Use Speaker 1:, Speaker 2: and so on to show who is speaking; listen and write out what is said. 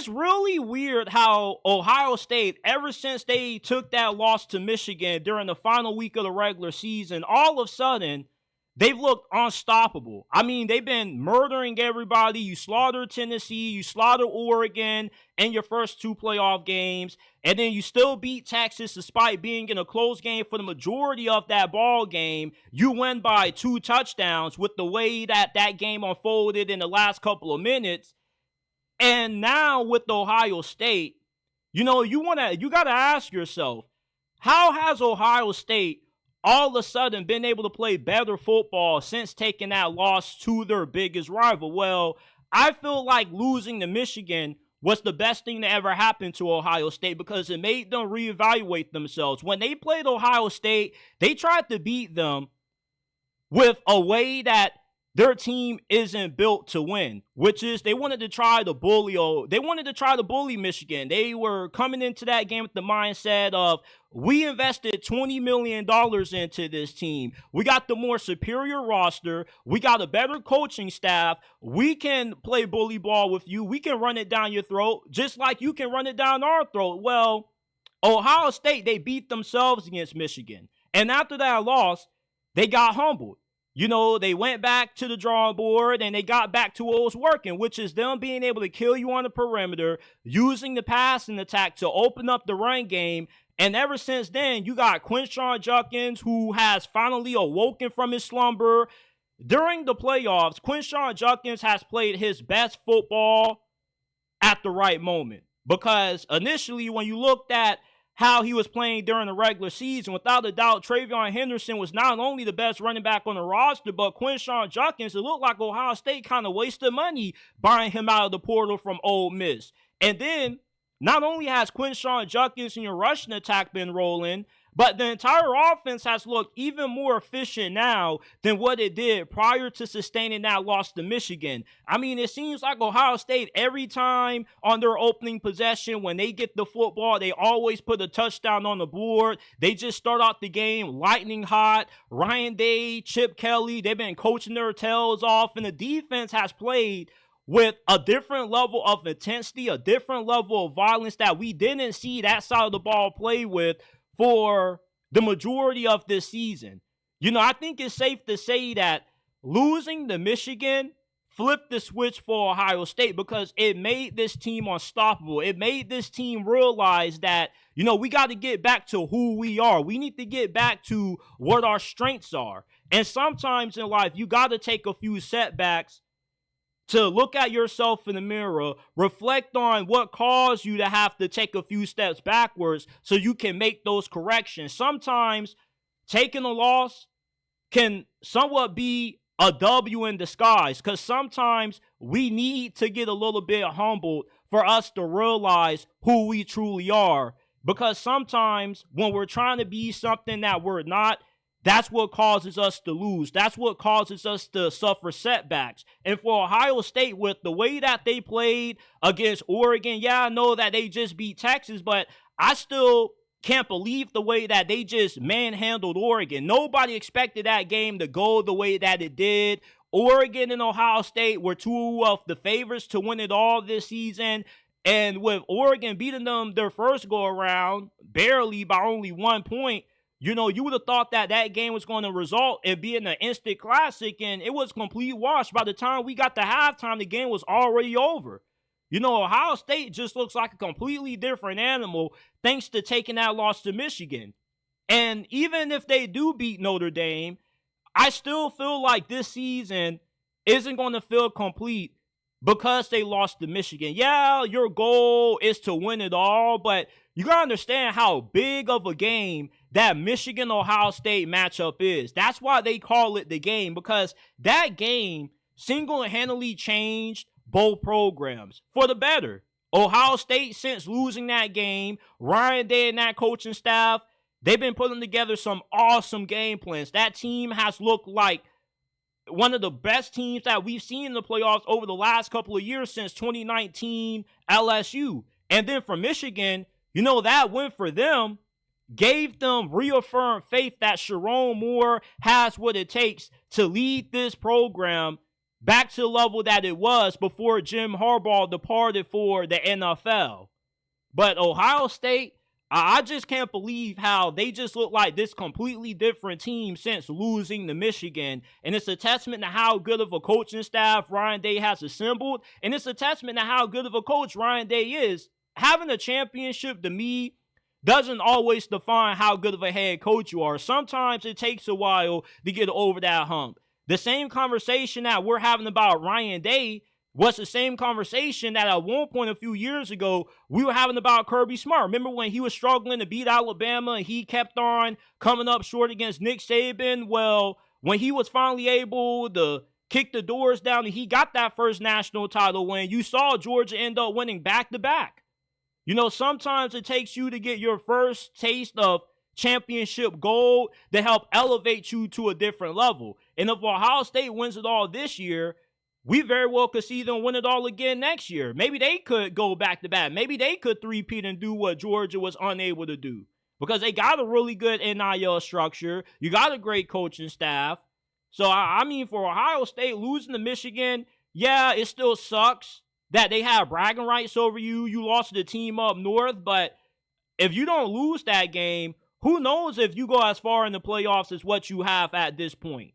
Speaker 1: it's really weird how Ohio State, ever since they took that loss to Michigan during the final week of the regular season, all of a sudden, they've looked unstoppable. I mean, they've been murdering everybody. You slaughtered Tennessee, you slaughtered Oregon in your first two playoff games, and then you still beat Texas despite being in a close game for the majority of that ball game. You win by 2 touchdowns with the way that game unfolded in the last couple of minutes. And now with Ohio State, you got to ask yourself, how has Ohio State all of a sudden been able to play better football since taking that loss to their biggest rival? Well, I feel like losing to Michigan was the best thing that ever happened to Ohio State because it made them reevaluate themselves. When they played Ohio State, they tried to beat them with a way that their team isn't built to win, which is they wanted to try to bully Michigan. They were coming into that game with the mindset of, we invested $20 million into this team. We got the more superior roster. We got a better coaching staff. We can play bully ball with you. We can run it down your throat just like you can run it down our throat. Well, Ohio State, they beat themselves against Michigan. And after that loss, they got humbled. They went back to the drawing board and they got back to what was working, which is them being able to kill you on the perimeter, using the passing attack to open up the run game. And ever since then, you got Quinshon Judkins, who has finally awoken from his slumber. During the playoffs, Quinshon Judkins has played his best football at the right moment. Because initially, when you looked at how he was playing during the regular season, without a doubt, Travion Henderson was not only the best running back on the roster, but Quinshon Judkins, it looked like Ohio State kind of wasted money buying him out of the portal from Ole Miss. And then, not only has Quinshon Judkins in your rushing attack been rolling, but the entire offense has looked even more efficient now than what it did prior to sustaining that loss to Michigan. I mean, it seems like Ohio State, every time on their opening possession, when they get the football, they always put a touchdown on the board. They just start out the game lightning hot. Ryan Day, Chip Kelly, they've been coaching their tails off, and the defense has played with a different level of intensity, a different level of violence that we didn't see that side of the ball play with for the majority of this season. I think it's safe to say that losing to Michigan flipped the switch for Ohio State because it made this team unstoppable. It made this team realize that, we got to get back to who we are. We need to get back to what our strengths are. And sometimes in life, you got to take a few setbacks to look at yourself in the mirror, reflect on what caused you to have to take a few steps backwards so you can make those corrections. Sometimes taking a loss can somewhat be a W in disguise because sometimes we need to get a little bit humbled for us to realize who we truly are. Because sometimes when we're trying to be something that we're not, that's what causes us to lose. That's what causes us to suffer setbacks. And for Ohio State, with the way that they played against Oregon, yeah, I know that they just beat Texas, but I still can't believe the way that they just manhandled Oregon. Nobody expected that game to go the way that it did. Oregon and Ohio State were two of the favorites to win it all this season. And with Oregon beating them their first go around, barely by only 1 point, you would have thought that game was going to result in being an instant classic, and it was complete wash. By the time we got to halftime, the game was already over. Ohio State just looks like a completely different animal thanks to taking that loss to Michigan. And even if they do beat Notre Dame, I still feel like this season isn't going to feel complete because they lost to Michigan. Yeah, your goal is to win it all, but you got to understand how big of a game that Michigan-Ohio State matchup is. That's why they call it the game, because that game single-handedly changed both programs for the better. Ohio State, since losing that game, Ryan Day and that coaching staff, they've been putting together some awesome game plans. That team has looked like one of the best teams that we've seen in the playoffs over the last couple of years since 2019 LSU. And then for Michigan, that win for them gave them reaffirmed faith that Sharon Moore has what it takes to lead this program back to the level that it was before Jim Harbaugh departed for the NFL. But Ohio State, I just can't believe how they just look like this completely different team since losing to Michigan. And it's a testament to how good of a coaching staff Ryan Day has assembled. And it's a testament to how good of a coach Ryan Day is. Having a championship, to me, doesn't always define how good of a head coach you are. Sometimes it takes a while to get over that hump. The same conversation that we're having about Ryan Day was the same conversation that at one point a few years ago we were having about Kirby Smart. Remember when he was struggling to beat Alabama and he kept on coming up short against Nick Saban? Well, when he was finally able to kick the doors down and he got that first national title win, you saw Georgia end up winning back-to-back. You know, sometimes it takes you to get your first taste of championship gold to help elevate you to a different level. And if Ohio State wins it all this year, we very well could see them win it all again next year. Maybe they could go back-to-back. Maybe they could three-peat and do what Georgia was unable to do. Because they got a really good NIL structure. You got a great coaching staff. So, I mean, for Ohio State losing to Michigan, yeah, it still sucks that they have bragging rights over you. You lost to the team up north. But if you don't lose that game, who knows if you go as far in the playoffs as what you have at this point.